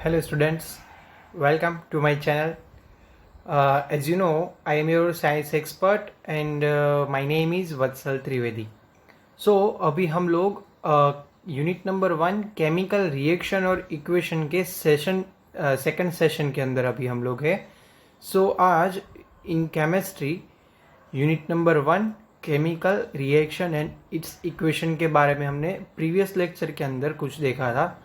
Hello students, welcome to my channel. As you know, I am your science expert and my name is Vatsal Trivedi. So अभी हम लोग unit number 1 chemical reaction और equation के second session के अंदर अभी हम लोग है. सो आज in chemistry unit number 1 chemical reaction and it's equation के बारे में हमने प्रीवियस लेक्चर के अंदर कुछ देखा था.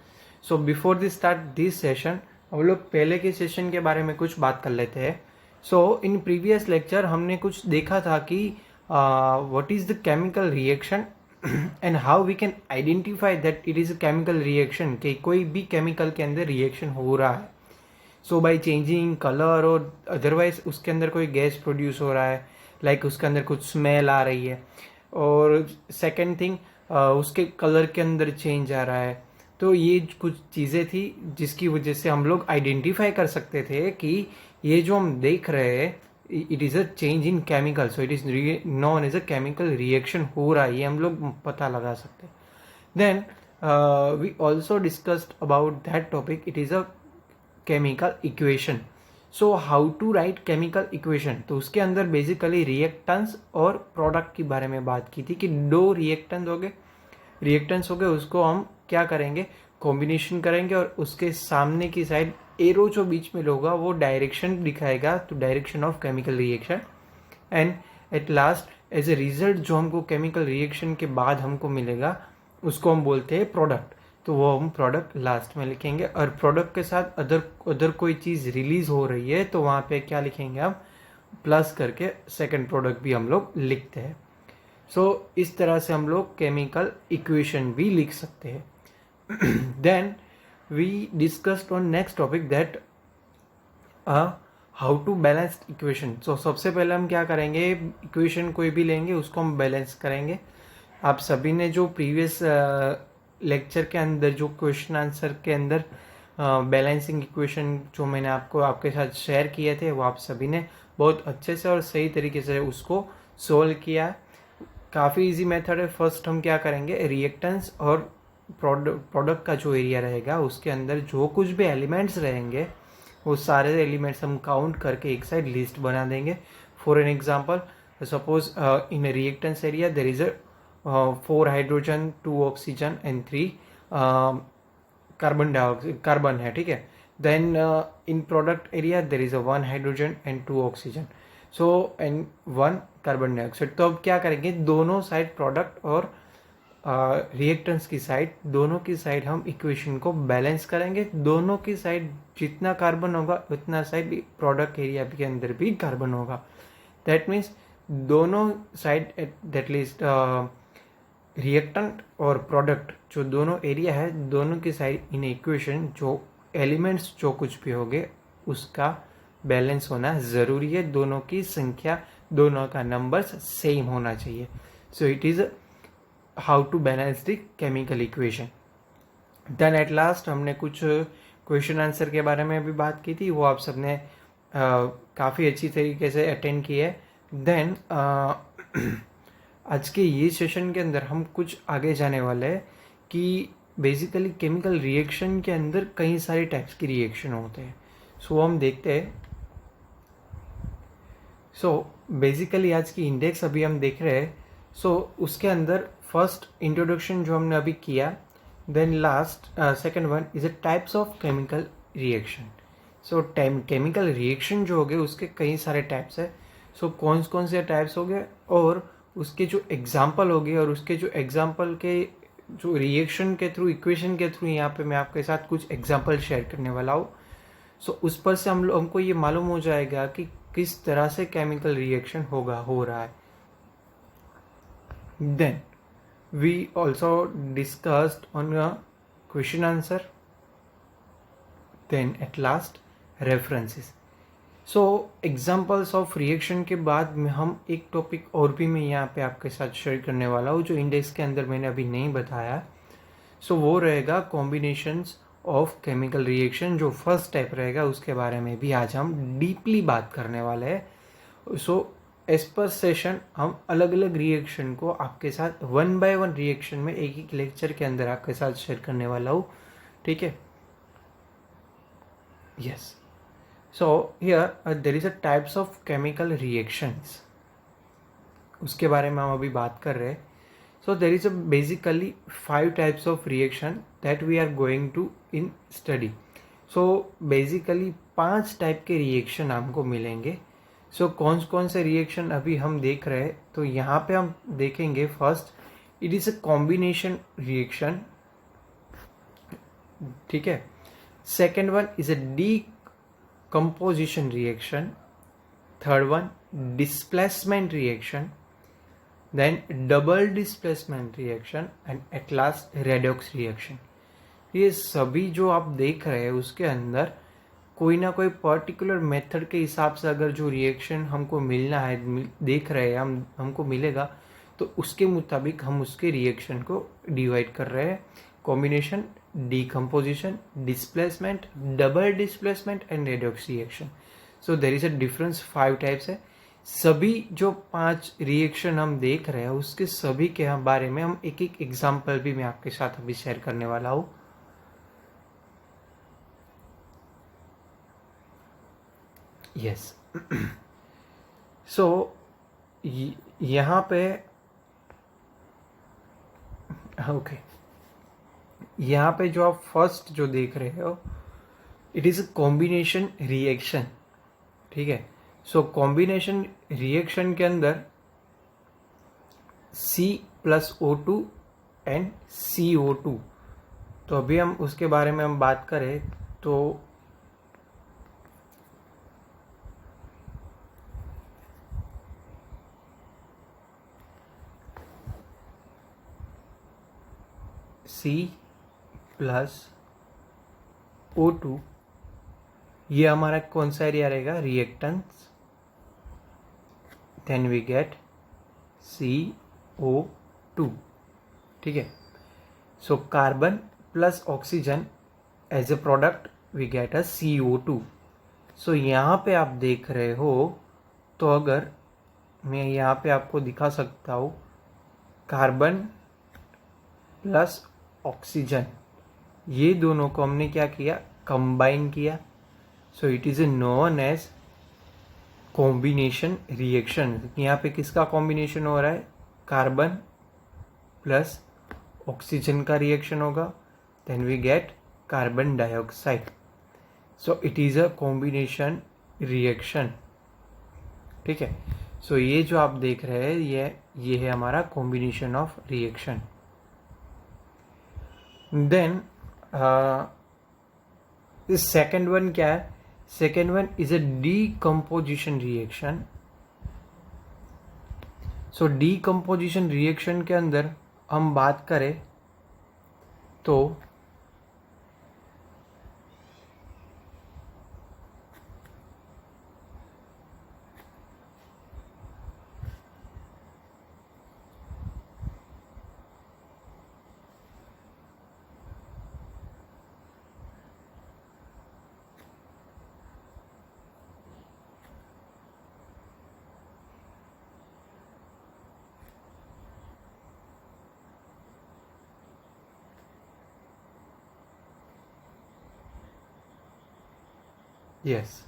So before this start this session हम लोग पहले के सेशन के बारे में कुछ बात कर लेते हैं. सो इन प्रीवियस लेक्चर हमने कुछ देखा था कि what is the chemical reaction and how we can identify that it is a chemical reaction, कि कोई भी केमिकल के अंदर रिएक्शन हो रहा है. सो बाई चेंजिंग कलर और अदरवाइज उसके अंदर कोई गैस प्रोड्यूस हो रहा है, लाइक उसके अंदर कुछ स्मेल आ रही है, और सेकेंड थिंग उसके कलर के अंदर चेंज आ रहा है. तो ये कुछ चीज़ें थी जिसकी वजह से हम लोग आइडेंटिफाई कर सकते थे कि ये जो हम देख रहे हैं it is a change in chemical, so it is known as a chemical reaction हो रहा है, ये हम लोग पता लगा सकते हैं. Then we also discussed about that topic, it is a chemical equation. So how to write chemical equation, तो उसके अंदर बेसिकली रिएक्टेंस और प्रोडक्ट के बारे में बात की थी कि दो रिएक्टेंस हो गए उसको हम क्या करेंगे, कॉम्बिनेशन करेंगे और उसके सामने की साइड एरो जो बीच में होगा वो डायरेक्शन दिखाएगा, तो direction of chemical reaction. And at last as a result जो हमको केमिकल रिएक्शन के बाद हमको मिलेगा उसको हम बोलते हैं प्रोडक्ट, तो वो हम प्रोडक्ट लास्ट में लिखेंगे. और प्रोडक्ट के साथ अदर कोई चीज़ रिलीज हो रही है तो वहाँ पे क्या लिखेंगे हम, प्लस करके सेकंड प्रोडक्ट भी हम लोग लिखते हैं. सो इस तरह से हम लोग केमिकल इक्वेशन भी लिख सकते हैं. then we discussed on next topic that how to balance equation. so सबसे पहले हम क्या करेंगे, इक्वेशन कोई भी लेंगे उसको हम बैलेंस करेंगे. आप सभी ने जो प्रीवियस लेक्चर के अंदर जो क्वेश्चन आंसर के अंदर बैलेंसिंग इक्वेशन जो मैंने आपके साथ शेयर किए थे वो आप सभी ने बहुत अच्छे से और सही तरीके से उसको सोल्व किया. काफ़ी इजी मेथड है. फर्स्ट हम क्या करेंगे, रिएक्टेंस और प्रोडक्ट का जो एरिया रहेगा उसके अंदर जो कुछ भी एलिमेंट्स रहेंगे वो सारे एलिमेंट्स हम काउंट करके एक साइड लिस्ट बना देंगे. For an example, suppose in reactants area there is a 4 hydrogen 2 oxygen and 3 carbon है, ठीक है. Then in product area there is a 1 hydrogen and 2 oxygen, so and 1 carbon dioxide. तो अब क्या करेंगे, दोनों साइड प्रोडक्ट और रिएक्टेंस की साइड, दोनों की साइड हम इक्वेशन को बैलेंस करेंगे. दोनों की साइड जितना कार्बन होगा उतना साइड प्रोडक्ट एरिया के अंदर भी कार्बन होगा. दैट मीन्स दोनों साइड दैट मीन्स रिएक्टेंट और प्रोडक्ट जो दोनों एरिया है दोनों की साइड इन इक्वेशन जो एलिमेंट्स जो कुछ भी होंगे उसका बैलेंस होना ज़रूरी है. दोनों की संख्या, दोनों का नंबर्स सेम होना चाहिए. So it is how to balance the chemical equation. Then at last हमने कुछ क्वेश्चन आंसर के बारे में भी बात की थी, वो आप सबने काफ़ी अच्छी तरीके से अटेंड की है. देन आज के ये सेशन के अंदर हम कुछ आगे जाने वाले हैं कि बेसिकली केमिकल रिएक्शन के अंदर कई सारे टाइप्स की रिएक्शन होते हैं. सो हम देखते हैं. सो बेसिकली आज की इंडेक्स अभी हम देख रहे हैं. सो उसके अंदर फर्स्ट इंट्रोडक्शन जो हमने अभी किया, then last second one is a types of chemical reaction. So chemical reaction जो हो गए उसके कई सारे टाइप्स है. सो कौन से टाइप्स हो गए और उसके जो एग्जाम्पल हो गए और उसके जो एग्जाम्पल के जो रिएक्शन के थ्रू, इक्वेशन के थ्रू यहाँ पे मैं आपके साथ कुछ एग्जाम्पल शेयर करने वाला हूँ. सो उस पर से हमको ये मालूम हो जाएगा कि किस तरह से केमिकल रिएक्शन हो रहा है. Then we also discussed on a question answer, then at last references. so examples of reaction के बाद में हम एक टॉपिक और भी मैं यहाँ पे आपके साथ शेयर करने वाला हूँ जो इंडेक्स के अंदर मैंने अभी नहीं बताया. सो वो रहेगा कॉम्बिनेशंस ऑफ केमिकल रिएक्शन, जो फर्स्ट टाइप रहेगा उसके बारे में भी आज हम डीपली बात करने वाले हैं. सो एज पर सेशन हम अलग अलग रिएक्शन को आपके साथ 1 बाय 1 रिएक्शन में एक लेक्चर के अंदर आपके साथ शेयर करने वाला हूँ, ठीक है. Yes. So here there is a types of chemical reactions. उसके बारे में हम अभी बात कर रहे हैं. So there is a basically 5 types of reaction that we are going to in study. So basically 5 type के रिएक्शन हमको मिलेंगे. So कौन से रिएक्शन अभी हम देख रहे हैं, तो यहाँ पे हम देखेंगे. First, it is a combination reaction. ठीक है. Second one is a decomposition reaction. Third one displacement reaction. Then double displacement reaction and at last redox reaction. ये सभी जो आप देख रहे हैं उसके अंदर कोई ना कोई पर्टिकुलर मेथड के हिसाब से अगर जो रिएक्शन हमको मिलना है, देख रहे हैं हमको मिलेगा, तो उसके मुताबिक हम उसके रिएक्शन को डिवाइड कर रहे हैं. Combination, decomposition, displacement, double displacement and redox reaction. So there is a difference. 5 types है. सभी जो 5 रिएक्शन हम देख रहे हैं उसके सभी के बारे में हम एक एक एग्जाम्पल भी मैं आपके साथ अभी शेयर करने वाला हूँ. यस. सो यहाँ पे ओके, यहाँ पे जो आप फर्स्ट जो देख रहे हो, it is a combination reaction. ठीक है. सो कॉम्बिनेशन रिएक्शन के अंदर C+O2 एंड CO2. तो अभी हम उसके बारे में हम बात करें तो C+O2, ये हमारा कौन सा एरिया रहेगा, reactance. Then we get CO2. ठीक है. So carbon plus oxygen as a product we get a CO2. सो यहाँ पे आप देख रहे हो, तो अगर मैं यहाँ पे आपको दिखा सकता हूँ, कार्बन प्लस ऑक्सीजन, ये दोनों को हमने क्या किया, कंबाइन किया. So it is known as combination reaction. यहाँ पे किसका कॉम्बिनेशन हो रहा है, कार्बन प्लस ऑक्सीजन का रिएक्शन होगा. Then we get carbon dioxide. So it is a combination reaction. ठीक है. सो ये जो आप देख रहे हैं ये है हमारा combination of reaction. Then second one क्या है, second one is a decomposition reaction. So decomposition reaction के अंदर हम बात करें तो yes,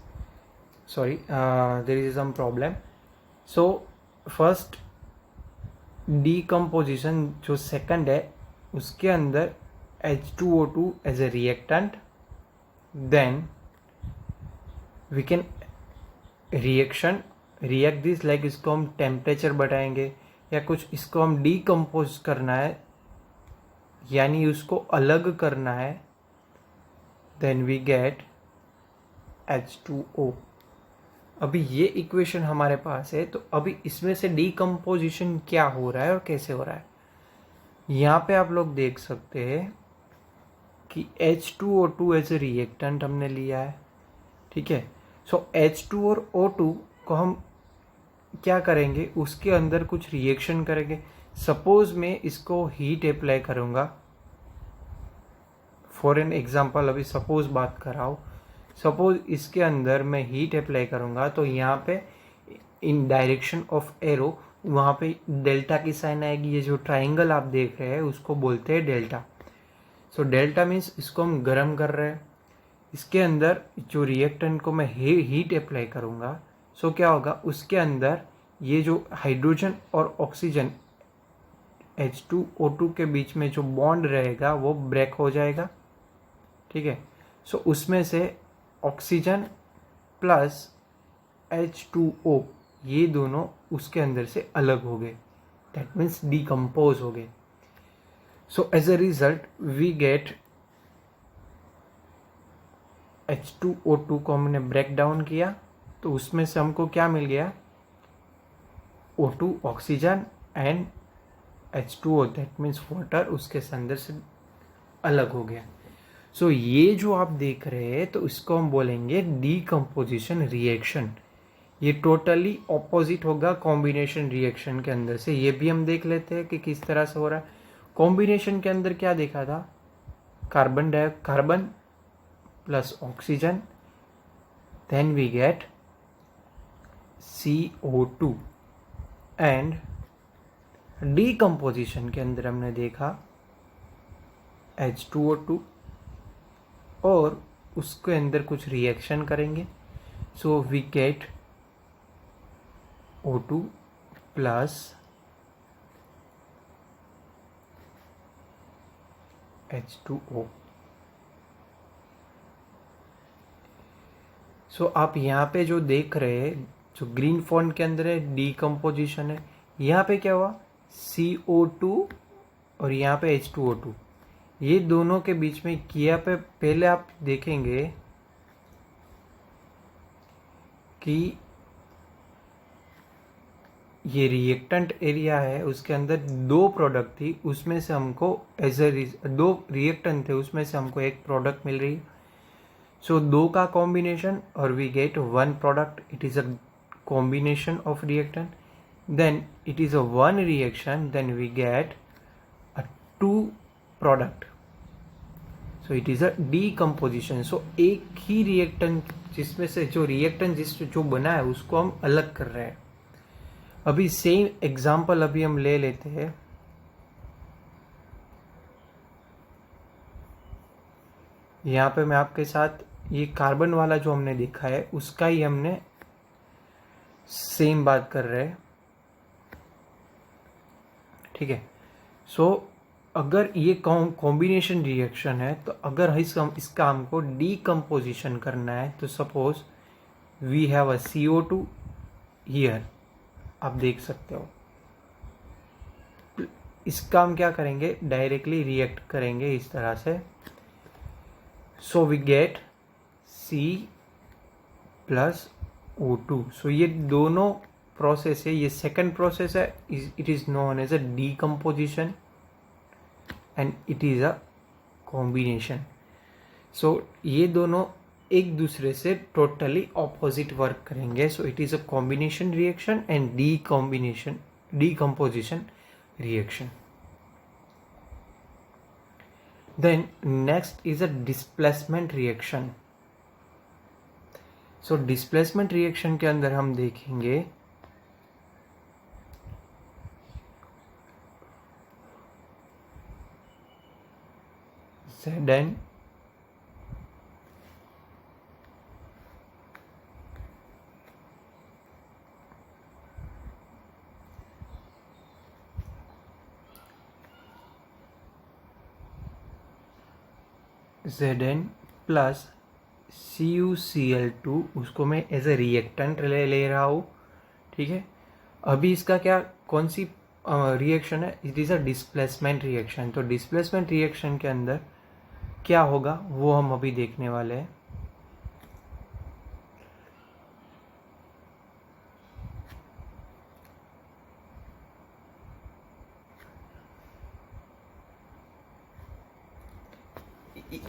sorry, there is some problem. So first decomposition जो सेकंड है उसके अंदर H2O2 as a reactant. Then we can react this like, इसको हम टेम्परेचर बढ़ाएंगे या कुछ, इसको हम डीकम्पोज करना है यानी उसको अलग करना है. Then we get H2O. अभी ये इक्वेशन हमारे पास है, तो अभी इसमें से डीकम्पोजिशन क्या हो रहा है और कैसे हो रहा है, यहाँ पे आप लोग देख सकते हैं कि H2O2 एज ए रिएक्टेंट हमने लिया है. ठीक है. सो H2 और O2 को हम क्या करेंगे, उसके अंदर कुछ रिएक्शन करेंगे. सपोज मैं इसको हीट अप्लाई करूँगा, फॉर एन एग्जांपल अभी सपोज बात कर रहा हूँ. सपोज इसके अंदर मैं हीट अप्लाई करूँगा तो यहाँ पे इन डायरेक्शन ऑफ एरो वहाँ पे डेल्टा की साइन आएगी. ये जो ट्राइंगल आप देख रहे हैं उसको बोलते हैं डेल्टा. सो डेल्टा मीन्स इसको हम गर्म कर रहे हैं. इसके अंदर जो रिएक्टेंट को मैं हीट अप्लाई करूँगा, सो क्या होगा, उसके अंदर ये जो हाइड्रोजन और ऑक्सीजन H2O2 के बीच में जो बॉन्ड रहेगा वो ब्रेक हो जाएगा, ठीक है। सो उसमें से ऑक्सीजन प्लस H2O ये दोनों उसके अंदर से अलग हो गए, दैट मीन्स डिकम्पोज हो गए। So as a result we get H2O2 को हमने ब्रेक डाउन किया तो उसमें से हमको क्या मिल गया, O2 oxygen and H2O that means water उसके अंदर से अलग हो गया। सो ये जो आप देख रहे हैं तो इसको हम बोलेंगे डीकम्पोजिशन रिएक्शन। ये टोटली ऑपोजिट होगा कॉम्बिनेशन रिएक्शन के अंदर से। ये भी हम देख लेते हैं कि किस तरह से हो रहा है। कॉम्बिनेशन के अंदर क्या देखा था, carbon plus oxygen, then we get CO2 and decomposition के अंदर हमने देखा H2O2 और उसके अंदर कुछ रिएक्शन करेंगे, so we get O2 plus H2O। So आप यहाँ पे जो देख रहे हैं, जो ग्रीन फॉन्ट के अंदर है डीकम्पोजिशन है, यहाँ पे क्या हुआ CO2 और यहाँ पे H2O2, ये दोनों के बीच में किया पे पहले आप देखेंगे कि ये रिएक्टेंट एरिया है, उसके अंदर दो प्रोडक्ट थी, उसमें से हमको दो रिएक्टेंट थे, उसमें से हमको एक प्रोडक्ट मिल रही है। सो दो का कॉम्बिनेशन और we get one product, it is a combination of reactant, then it is a one reaction, then we get a two product, so it is a decomposition। so एक ही reactant जिसमें से जो reactant जो बना है उसको हम अलग कर रहे हैं। अभी सेम एग्जांपल अभी हम ले लेते हैं। यहाँ पे मैं आपके साथ ये कार्बन वाला जो हमने देखा है उसका ही हमने सेम बात कर रहे हैं, ठीक है। सो अगर ये कॉम्बिनेशन रिएक्शन है तो अगर इस काम को डीकम्पोजिशन करना है तो suppose we have a CO2 here, आप देख सकते हो। इसका हम क्या करेंगे, डायरेक्टली रिएक्ट करेंगे इस तरह से। So we get C plus O2। So ये दोनों प्रोसेस है, ये सेकंड प्रोसेस है, it is known as a decomposition and it is a combination. So ये दोनों एक दूसरे से टोटली ऑपोजिट वर्क करेंगे, so it is a combination reaction and decomposition reaction. Then next is a displacement reaction. So displacement reaction के अंदर हम देखेंगे Zn प्लस CuCl2, उसको मैं एज ए रिएक्टेंट ले रहा हूँ, ठीक है। अभी इसका क्या कौन सी रिएक्शन है, it is a displacement reaction. तो डिस्प्लेसमेंट रिएक्शन के अंदर क्या होगा वो हम अभी देखने वाले हैं।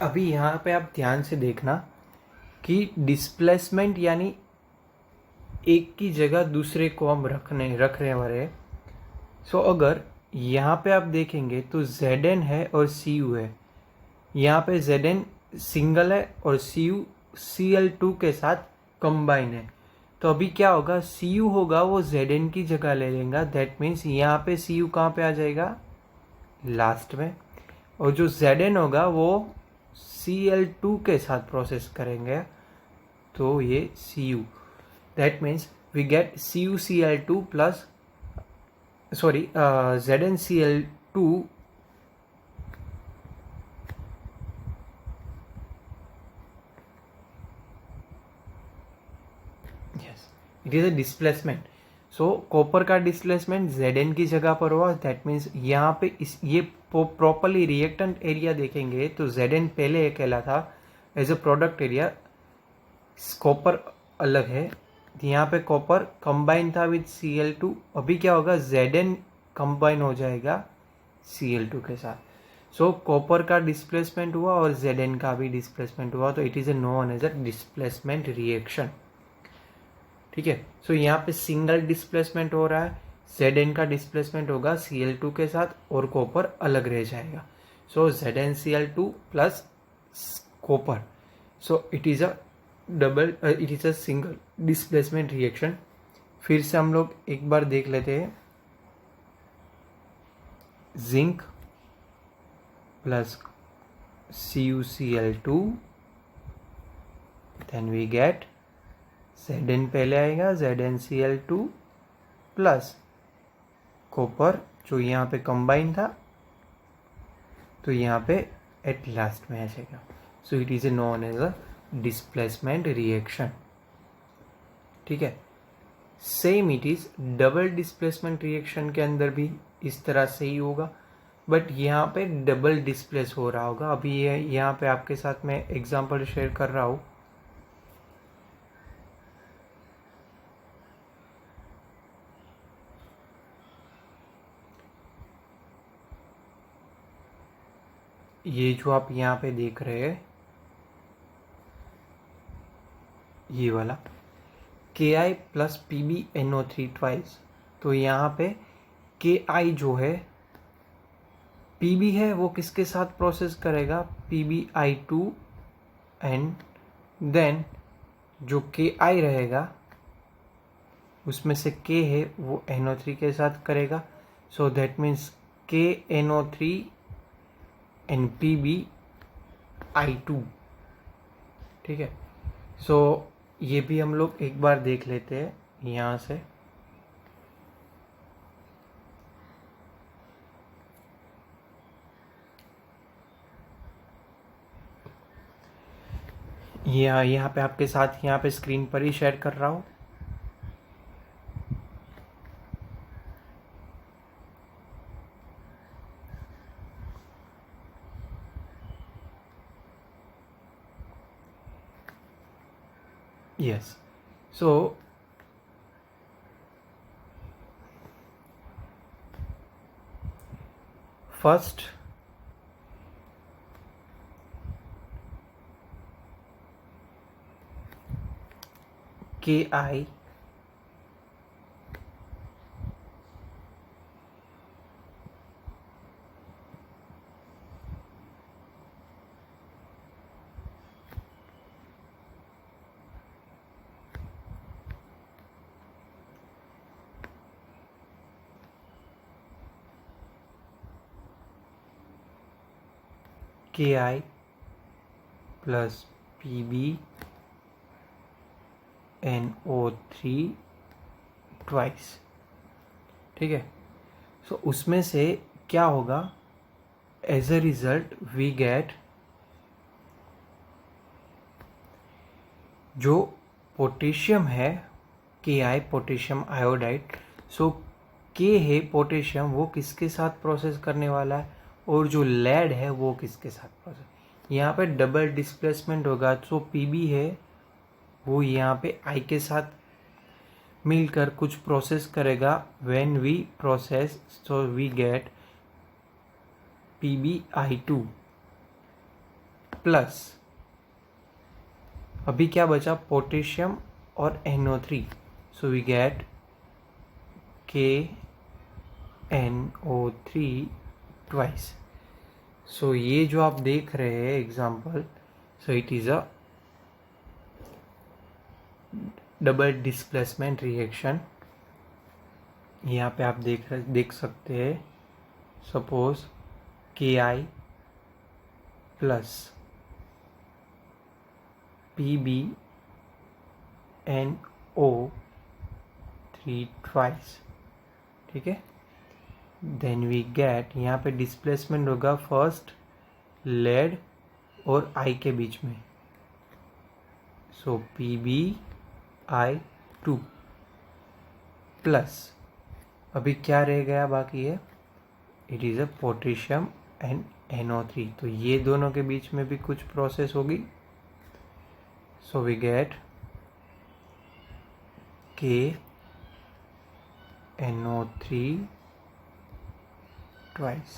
अभी यहाँ पे आप ध्यान से देखना कि डिस्प्लेसमेंट यानी एक की जगह दूसरे को हम रख रहे वाले। सो अगर यहाँ पे आप देखेंगे तो Zn है और Cu है, यहाँ पे Zn सिंगल है और Cu Cl2 के साथ कंबाइन है। तो अभी क्या होगा, Cu होगा वो Zn की जगह ले लेगा, दैट मीन्स यहाँ पे Cu कहाँ पे आ जाएगा, लास्ट में, और जो Zn होगा वो Cl2 के साथ प्रोसेस करेंगे तो ये Cu, that means we get CuCl2 plus ZnCl2 it is a displacement. So copper का डिस्प्लेसमेंट Zn की जगह पर हुआ. दैट मीन्स यहाँ पे ये प्रॉपरली रिएक्टेंट एरिया देखेंगे तो Zn पहले कहला था as a product area, copper अलग है. यहाँ पे कॉपर कंबाइन था विद Cl2. अभी क्या होगा, Zn कंबाइन हो जाएगा Cl2 के साथ. सो कॉपर का डिस्प्लेसमेंट हुआ और Zn का भी डिस्प्लेसमेंट हुआ, तो it is a known as a displacement reaction. ठीक है. सो यहाँ पे सिंगल डिस्प्लेसमेंट हो रहा है, Zn का डिस्प्लेसमेंट होगा Cl2 के साथ और कॉपर अलग रह जाएगा. So ZnCl2 plus copper. So it is a single displacement reaction. फिर से हम लोग एक बार देख लेते हैं. Zinc plus CuCl2, then we get Zn पहले आएगा, ZnCl2 प्लस कॉपर जो यहाँ पे कंबाइन था तो यहाँ पे एट लास्ट में आ जाएगा. So it is a known as a displacement reaction. ठीक है. Same it is double displacement reaction के अंदर भी इस तरह से ही होगा, बट यहाँ पे डबल डिस्प्लेस हो रहा होगा. अभी ये यहाँ पे आपके साथ मैं एग्जांपल शेयर कर रहा हूँ. ये जो आप यहाँ पे देख रहे हैं ये वाला Ki प्लस PbNO3 ट्वाइस. तो यहाँ पे Ki जो है Pb है वो किसके साथ प्रोसेस करेगा, PbI2, एंड देन जो Ki रहेगा उसमें से K है वो NO3 के साथ करेगा. So that means KNO3 and PbI2. ठीक है. सो ये भी हम लोग एक बार देख लेते हैं यहाँ से. यहाँ पे आपके साथ यहाँ पे स्क्रीन पर ही शेयर कर रहा हूँ. Yes. So first Ki plus PbNO3 twice. ठीक है. सो उसमें से क्या होगा, as a result we get जो पोटेशियम है Ki potassium iodide. So K है पोटेशियम, वो किसके साथ प्रोसेस करने वाला है, और जो लेड है वो किसके साथ प्रोसेस. यहाँ पे डबल डिस्प्लेसमेंट होगा. सो Pb है वो यहाँ पे I के साथ मिलकर कुछ प्रोसेस करेगा. When we process so we get PbI2 plus अभी क्या बचा, पोटेशियम और NO3. So we get KNO3 twice. So ये जो आप देख रहे हैं example, so it is a double displacement reaction. यहाँ पे आप देख सकते हैं. Suppose Ki plus PbNO3 twice, ठीक है। देन वी गेट, यहाँ पे डिस्प्लेसमेंट होगा फर्स्ट लेड और आई के बीच में, सो PbI2 प्लस, अभी क्या रह गया बाकी है, it is a potassium and NO3, तो ये दोनों के बीच में भी कुछ प्रोसेस होगी, so we get KNO3 twice.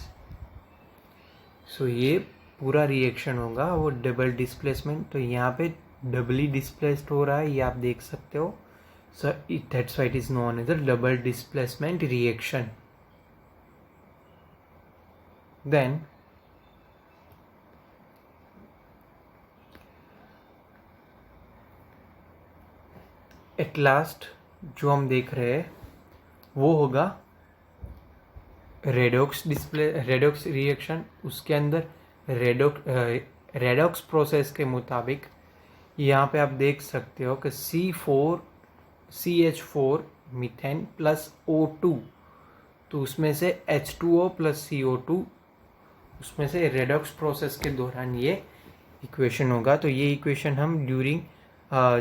So ये पूरा रिएक्शन होगा वो डबल डिस्प्लेसमेंट, तो यहाँ पे डबली डिस्प्लेस्ड हो रहा है, ये आप देख सकते हो, so that's why it is known as a double displacement reaction. Then at last जो हम देख रहे हैं वो होगा रेडॉक्स रिएक्शन। उसके अंदर रेडॉक्स प्रोसेस के मुताबिक यहाँ पे आप देख सकते हो कि CH4 मीथेन प्लस O2, तो उसमें से H2O प्लस CO2, उसमें से रेडॉक्स प्रोसेस के दौरान ये इक्वेशन होगा। तो ये इक्वेशन हम ड्यूरिंग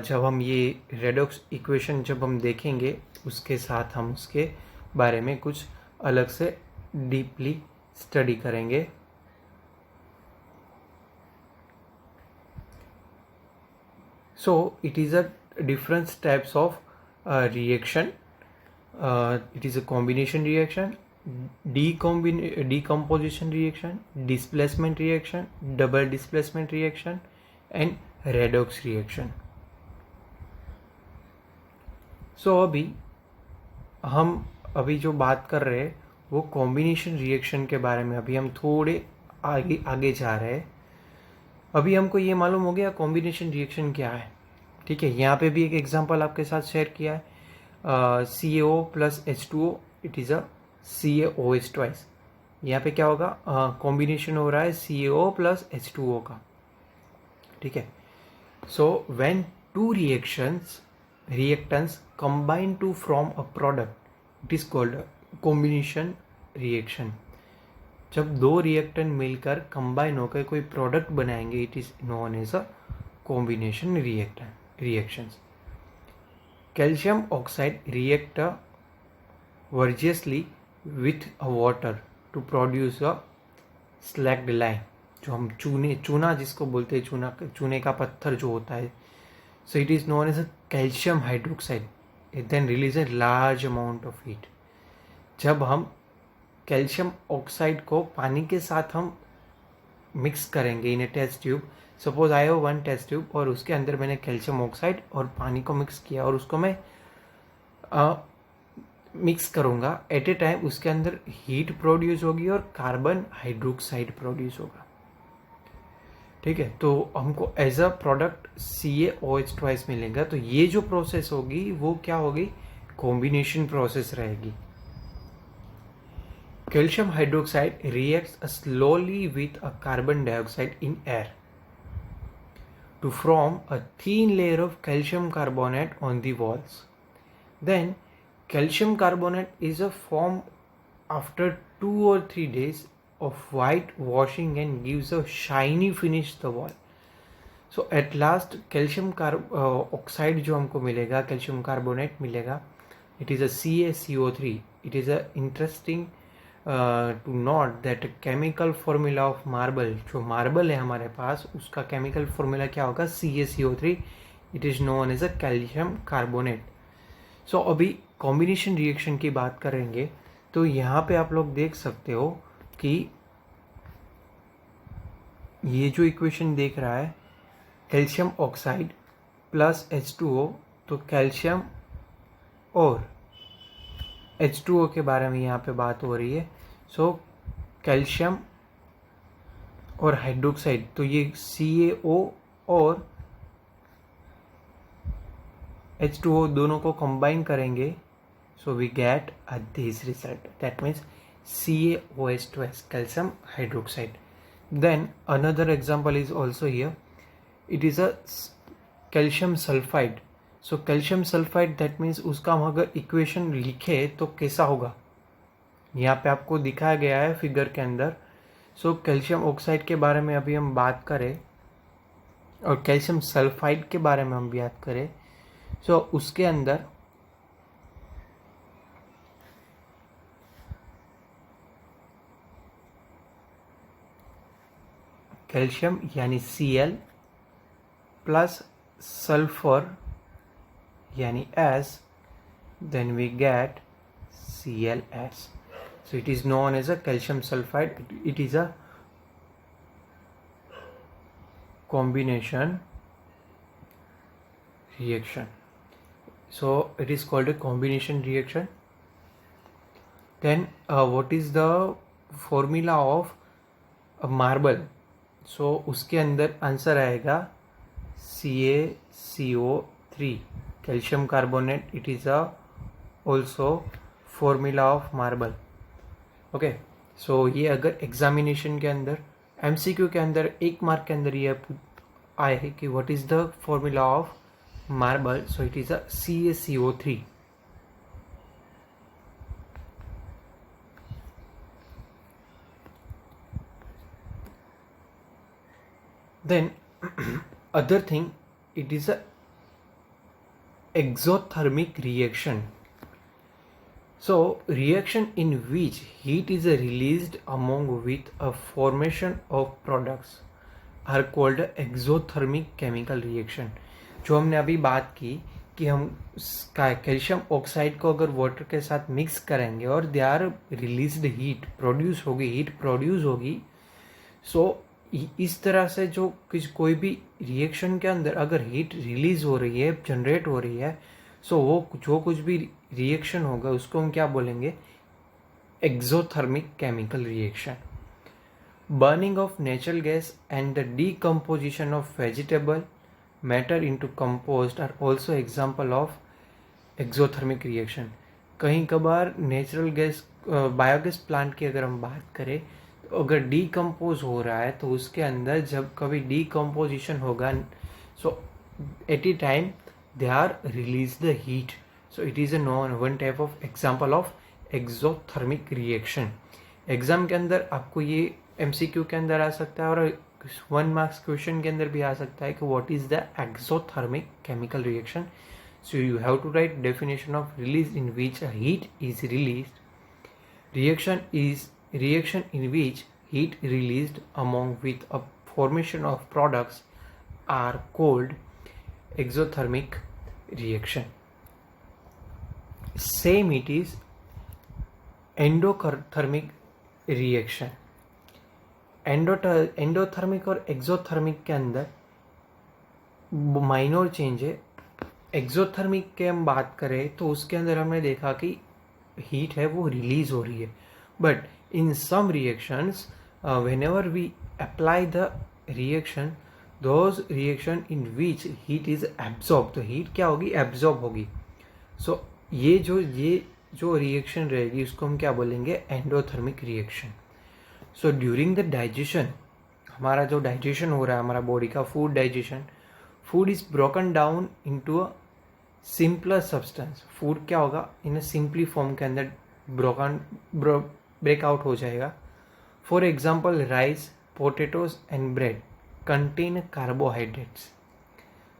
जब हम ये रेडॉक्स इक्वेशन जब हम देखेंगे उसके साथ हम उसके बारे में कुछ अलग से डीपली स्टडी करेंगे। So it is a different types of reaction. It is a combination reaction, decomposition reaction, displacement reaction, double displacement reaction, and redox reaction. So हम अभी जो बात कर रहे हैं वो कॉम्बिनेशन रिएक्शन के बारे में, अभी हम थोड़े आगे जा रहे हैं। अभी हमको ये मालूम हो गया कॉम्बिनेशन रिएक्शन क्या है, ठीक है। यहाँ पे भी एक एग्जांपल आपके साथ शेयर किया है, CaO plus H2O, it is a CaOH twice. यहाँ पे क्या होगा, कॉम्बिनेशन हो रहा है CaO प्लस H2O का, ठीक है। So when two reactants combine to form a product, it is called combination reaction. जब दो रिएक्टेंट मिलकर कंबाइन होकर कोई प्रोडक्ट बनाएंगे, it is known as a combination reactions. Calcium oxide react variously with water to produce a slacked lime, जो हम चूना जिसको बोलते हैं, चूने का पत्थर जो होता है, so it is known as a calcium hydroxide. It then release a large amount of heat. जब हम कैल्शियम ऑक्साइड को पानी के साथ हम मिक्स करेंगे in a test tube, suppose I have one test tube और उसके अंदर मैंने कैल्शियम ऑक्साइड और पानी को मिक्स किया और उसको मैं मिक्स करूँगा, एट ए टाइम उसके अंदर हीट प्रोड्यूस होगी और कार्बन हाइड्रोक्साइड प्रोड्यूस होगा, ठीक है। तो हमको as a product CaOH twice मिलेगा। तो ये जो प्रोसेस होगी वो क्या होगी, कॉम्बिनेशन प्रोसेस रहेगी। Calcium hydroxide reacts slowly with a carbon dioxide in air to form a thin layer of calcium carbonate on the walls. Then calcium carbonate is formed after 2 or 3 days of white washing and gives a shiny finish to the wall. So at last calcium oxide जो हमको मिलेगा, calcium carbonate मिलेगा, it is a CaCO3. It is a interesting to note that chemical formula of marble, जो marble है हमारे पास उसका chemical formula क्या होगा, CaCO3. It is known as a calcium carbonate. So अभी कॉम्बिनेशन रिएक्शन की बात करेंगे तो यहाँ पे आप लोग देख सकते हो कि ये जो इक्वेशन देख रहा है कैल्शियम ऑक्साइड प्लस H2O, तो कैल्शियम और H2O के बारे में यहाँ पे बात हो रही है। सो कैल्शियम और हाइड्रोक्साइड, तो ये CaO और H2O दोनों को कंबाइन करेंगे, so we get this result, that means CaOH twice, calcium hydroxide. Then another example is also here. It is a calcium sulphide. So calcium sulphide that means उसका हम अगर equation लिखे तो कैसा होगा, यहाँ पे आपको दिखाया गया है फिगर के अंदर। सो कैल्शियम ऑक्साइड के बारे में अभी हम बात करें और कैल्शियम सल्फाइड के बारे में हम बात करें, सो उसके अंदर कैल्शियम यानी Cl प्लस सल्फर यानी S, then we get ClS. So it is known as a calcium sulfide. It is a combination reaction. So it is called a combination reaction. Then what is the formula of marble? So उसके अंदर answer आएगा CaCO3 calcium carbonate. It is a also formula of marble. Okay, so ये अगर examination के अंदर MCQ के अंदर 1 mark के अंदर ये आए है कि what is the formula of marble, so it is a CaCO3. Then other thing, it is a exothermic reaction. So reaction in which heat is released among with a formation of products are called exothermic chemical reaction. जो हमने अभी बात की कि हम calcium oxide को अगर water के साथ मिक्स करेंगे और they are released heat produce होगी. सो इस तरह से जो कोई भी रिएक्शन के अंदर अगर हीट रिलीज हो रही है, जनरेट हो रही है, सो वो जो कुछ भी रिएक्शन होगा उसको हम क्या बोलेंगे, exothermic chemical reaction. Burning of natural gas and the decomposition of vegetable matter into compost are also example of exothermic reaction. कहीं कभार नेचुरल गैस बायोगैस प्लांट की अगर हम बात करें, अगर डीकम्पोज हो रहा है तो उसके अंदर जब कभी डीकम्पोजिशन होगा, so at a time they are release the heat. So it is a known one type of example of exothermic reaction. Exam के अंदर आपको ये MCQ के अंदर आ सकता है और 1 मार्क्स क्वेश्चन के अंदर भी आ सकता है कि what is the exothermic chemical reaction. So you have to write definition of release in which heat is released. Reaction in which heat released among with a formation of products are called exothermic reaction. Same it is endothermic reaction. Endothermic और exothermic के अंदर minor change है. Exothermic के हम बात करें तो उसके अंदर हमने देखा कि हीट है वो रिलीज हो रही है, but in some reactions whenever we apply the reaction, those reaction in which heat is absorbed, तो heat क्या होगी, absorb होगी. so ये जो reaction रहेगी उसको हम क्या बोलेंगे, endothermic reaction. so during the digestion, हमारा जो digestion हो रहा है हमारा बॉडी का food digestion, food is broken down into a simpler substance. Food क्या होगा, इन अ सिंपली फॉर्म के अंदर ब्रेकआउट हो जाएगा. For example rice, potatoes and bread contain carbohydrates.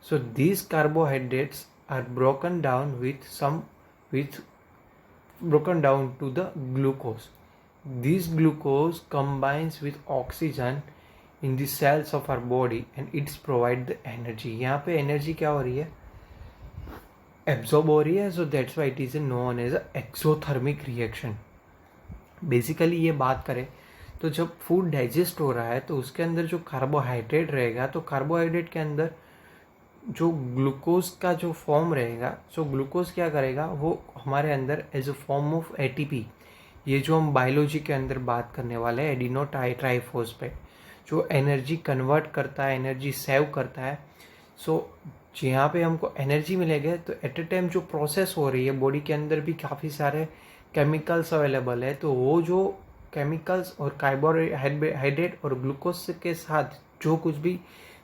So these carbohydrates are broken down to the glucose. This glucose combines with oxygen in the cells of our body and it's provide the energy. यहाँ पे energy क्या हो रही है, absorb हो रही है. So that's why it is known as exothermic reaction. Basically ये बात करें तो जब फूड डाइजेस्ट हो रहा है तो उसके अंदर जो कार्बोहाइड्रेट रहेगा, तो कार्बोहाइड्रेट के अंदर जो ग्लूकोज का जो फॉर्म रहेगा, सो ग्लूकोज क्या करेगा, वो हमारे अंदर as a form of ATP, ये जो हम बायोलॉजी के अंदर बात करने वाले हैं, एडिनो ट्राइफॉस्फेट, जो एनर्जी कन्वर्ट करता है, एनर्जी सेव करता है. सो यहाँ पे हमको एनर्जी मिलेगा. तो एट ए टाइम जो प्रोसेस हो रही है बॉडी के अंदर भी काफ़ी सारे केमिकल्स अवेलेबल है, तो वो जो केमिकल्स और कार्बोहाइड्रेट और ग्लूकोज के साथ जो कुछ भी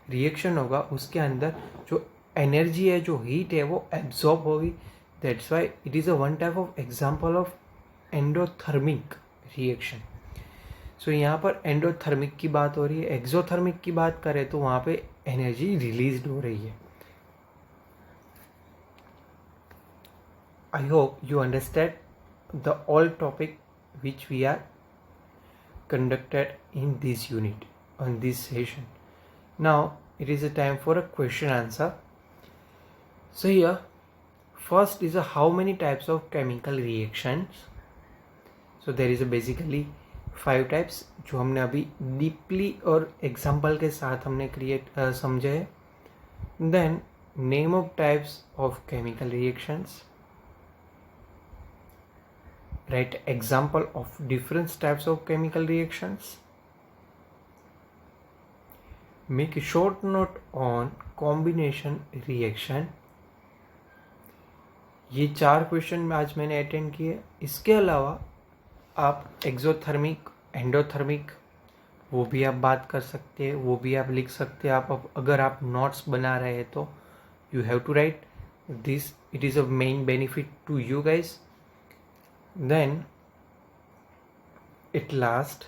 रिएक्शन होगा उसके अंदर जो एनर्जी है, जो हीट है वो एब्जॉर्ब होगी. That's why it is a one type of example of endothermic reaction. So यहाँ पर एंडोथर्मिक की बात हो रही है. एक्सोथर्मिक की बात करें तो वहाँ पे एनर्जी रिलीज हो रही है. I hope you understand the all topic which we are conducted in this unit on this session. Now it is a time for a question answer. So here first is a how many types of chemical reactions. So there is a basically 5 types जो हमने अभी deeply और example के साथ हमने समझे है. Then name of types of chemical reactions. Write example of different types of chemical reactions. Make a short note on combination reaction. ये 4 क्वेश्चन आज मैंने अटेंड किए. इसके अलावा आप एक्सोथर्मिक, एंडोथर्मिक वो भी आप बात कर सकते हैं, वो भी आप लिख सकते हैं. आप अगर आप नोट्स बना रहे हैं तो you have to write this. It is a main benefit to you guys. Then at last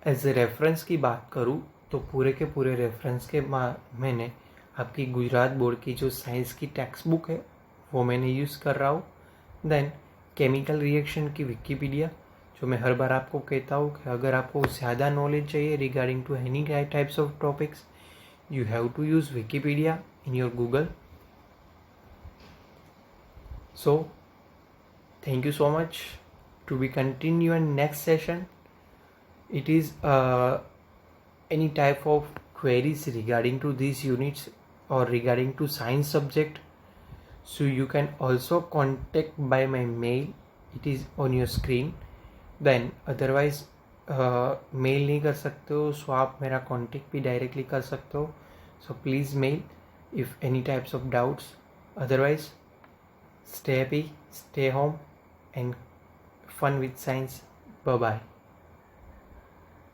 as a reference की बात करूँ तो पूरे के पूरे रेफरेंस के मैंने आपकी गुजरात बोर्ड की जो साइंस की टेक्स्ट बुक है वो मैंने यूज़ कर रहा हूँ. देन केमिकल रिएक्शन की विकीपीडिया, जो मैं हर बार आपको कहता हूँ कि अगर आपको ज़्यादा नॉलेज चाहिए regarding to any types of topics you have to use Wikipedia in your Google. So thank you so much. To be continue in next session. It is any type of queries regarding to these units or regarding to science subject. So you can also contact by my mail. It is on your screen. Then otherwise mail नहीं कर सकते हो सो आप मेरा contact भी directly कर सकते हो. So please mail if any types of doubts. Otherwise stay happy, stay home, and fun with science. Bye bye.